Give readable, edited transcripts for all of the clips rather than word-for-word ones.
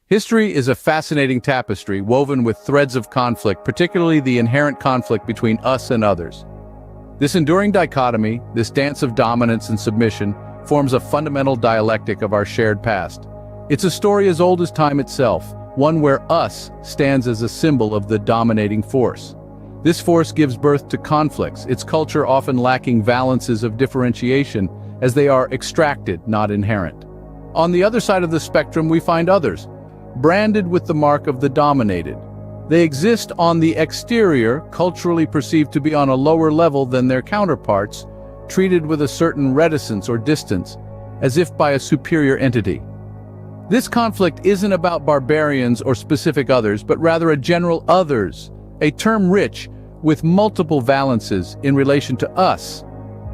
History is a fascinating tapestry woven with threads of conflict, particularly the inherent conflict between us and others. This enduring dichotomy, this dance of dominance and submission, forms a fundamental dialectic of our shared past. It's a story as old as time itself, one where us stands as a symbol of the dominating force. This force gives birth to conflicts, its culture often lacking valences of differentiation as they are extracted, not inherent. On the other side of the spectrum we find others, branded with the mark of the dominated. They exist on the exterior, culturally perceived to be on a lower level than their counterparts, treated with a certain reticence or distance, as if by a superior entity. This conflict isn't about barbarians or specific others, but rather a general others, a term rich with multiple valences in relation to us.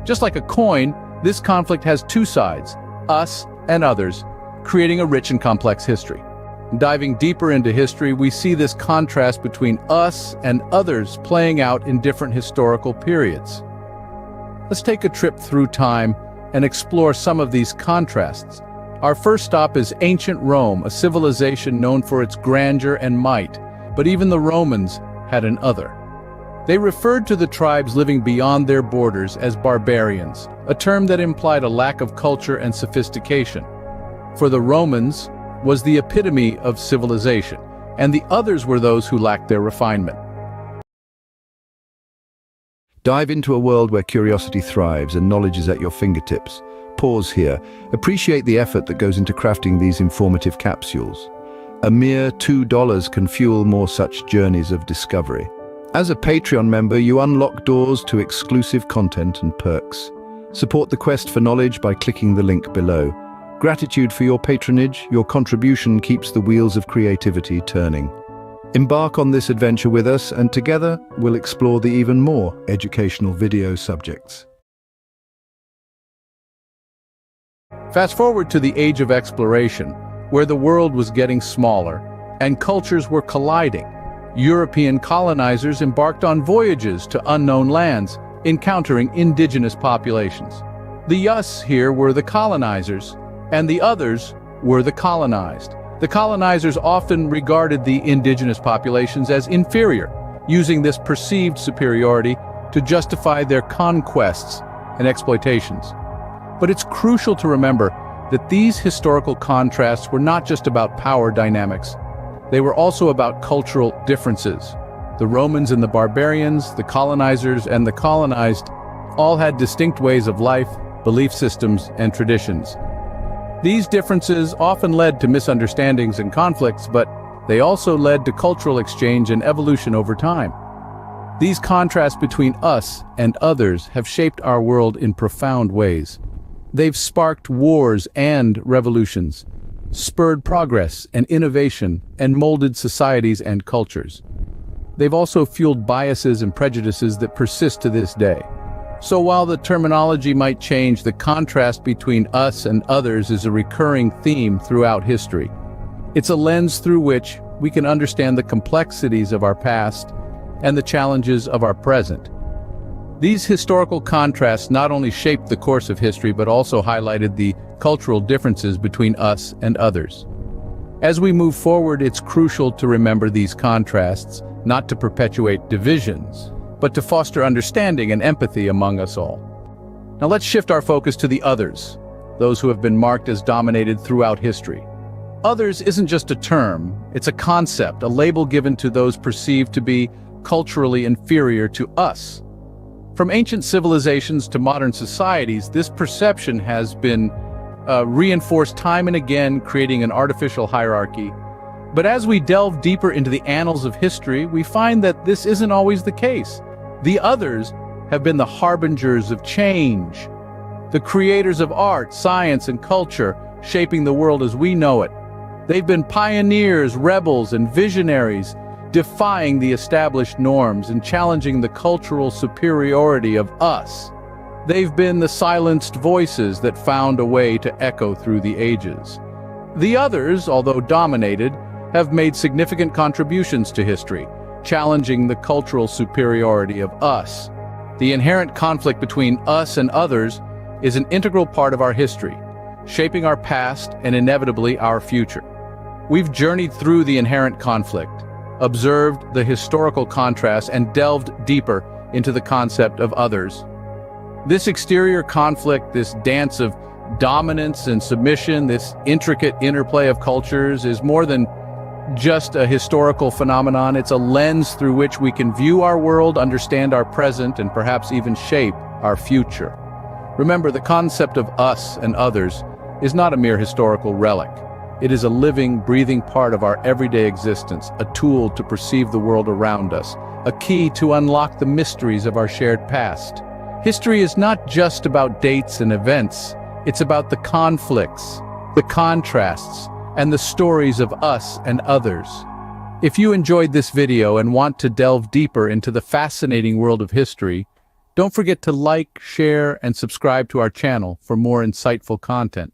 Just like a coin, this conflict has two sides, us and others, creating a rich and complex history. Diving deeper into history, we see this contrast between us and others playing out in different historical periods. Let's take a trip through time and explore some of these contrasts. Our first stop is ancient Rome, a civilization known for its grandeur and might, but even the Romans had an other. They referred to the tribes living beyond their borders as barbarians, a term that implied a lack of culture and sophistication. For the Romans was the epitome of civilization, and the others were those who lacked their refinement. Dive into a world where curiosity thrives and knowledge is at your fingertips. Pause here. Appreciate the effort that goes into crafting these informative capsules. A mere $2 can fuel more such journeys of discovery. As a Patreon member, you unlock doors to exclusive content and perks. Support the quest for knowledge by clicking the link below. Gratitude for your patronage, your contribution keeps the wheels of creativity turning. Embark on this adventure with us, and together we'll explore the even more educational video subjects. Fast forward to the age of exploration, where the world was getting smaller and cultures were colliding. European colonizers embarked on voyages to unknown lands, encountering indigenous populations. The us here were the colonizers, and the others were the colonized. The colonizers often regarded the indigenous populations as inferior, using this perceived superiority to justify their conquests and exploitations. But it's crucial to remember that these historical contrasts were not just about power dynamics. They were also about cultural differences. The Romans and the barbarians, the colonizers and the colonized, all had distinct ways of life, belief systems, and traditions. These differences often led to misunderstandings and conflicts, but they also led to cultural exchange and evolution over time. These contrasts between us and others have shaped our world in profound ways. They've sparked wars and revolutions, spurred progress and innovation, and molded societies and cultures. They've also fueled biases and prejudices that persist to this day. So while the terminology might change, the contrast between us and others is a recurring theme throughout history. It's a lens through which we can understand the complexities of our past and the challenges of our present. These historical contrasts not only shaped the course of history but also highlighted the cultural differences between us and others. As we move forward, it's crucial to remember these contrasts, not to perpetuate divisions, but to foster understanding and empathy among us all. Now let's shift our focus to the others, those who have been marked as dominated throughout history. Others isn't just a term, it's a concept, a label given to those perceived to be culturally inferior to us. From ancient civilizations to modern societies, this perception has been reinforced time and again, creating an artificial hierarchy. But as we delve deeper into the annals of history, we find that this isn't always the case. The others have been the harbingers of change, the creators of art, science, and culture, shaping the world as we know it. They've been pioneers, rebels, and visionaries, defying the established norms and challenging the cultural superiority of us. They've been the silenced voices that found a way to echo through the ages. The others, although dominated, have made significant contributions to history, challenging the cultural superiority of us. The inherent conflict between us and others is an integral part of our history, shaping our past and inevitably our future. We've journeyed through the inherent conflict, observed the historical contrast, and delved deeper into the concept of others. This exterior conflict, this dance of dominance and submission, this intricate interplay of cultures is more than just a historical phenomenon. It's a lens through which we can view our world, understand our present, and perhaps even shape our future. Remember, the concept of us and others is not a mere historical relic. It is a living, breathing part of our everyday existence, a tool to perceive the world around us, a key to unlock the mysteries of our shared past. History is not just about dates and events. It's about the conflicts, the contrasts, and the stories of us and others. If you enjoyed this video and want to delve deeper into the fascinating world of history, don't forget to like, share, and subscribe to our channel for more insightful content.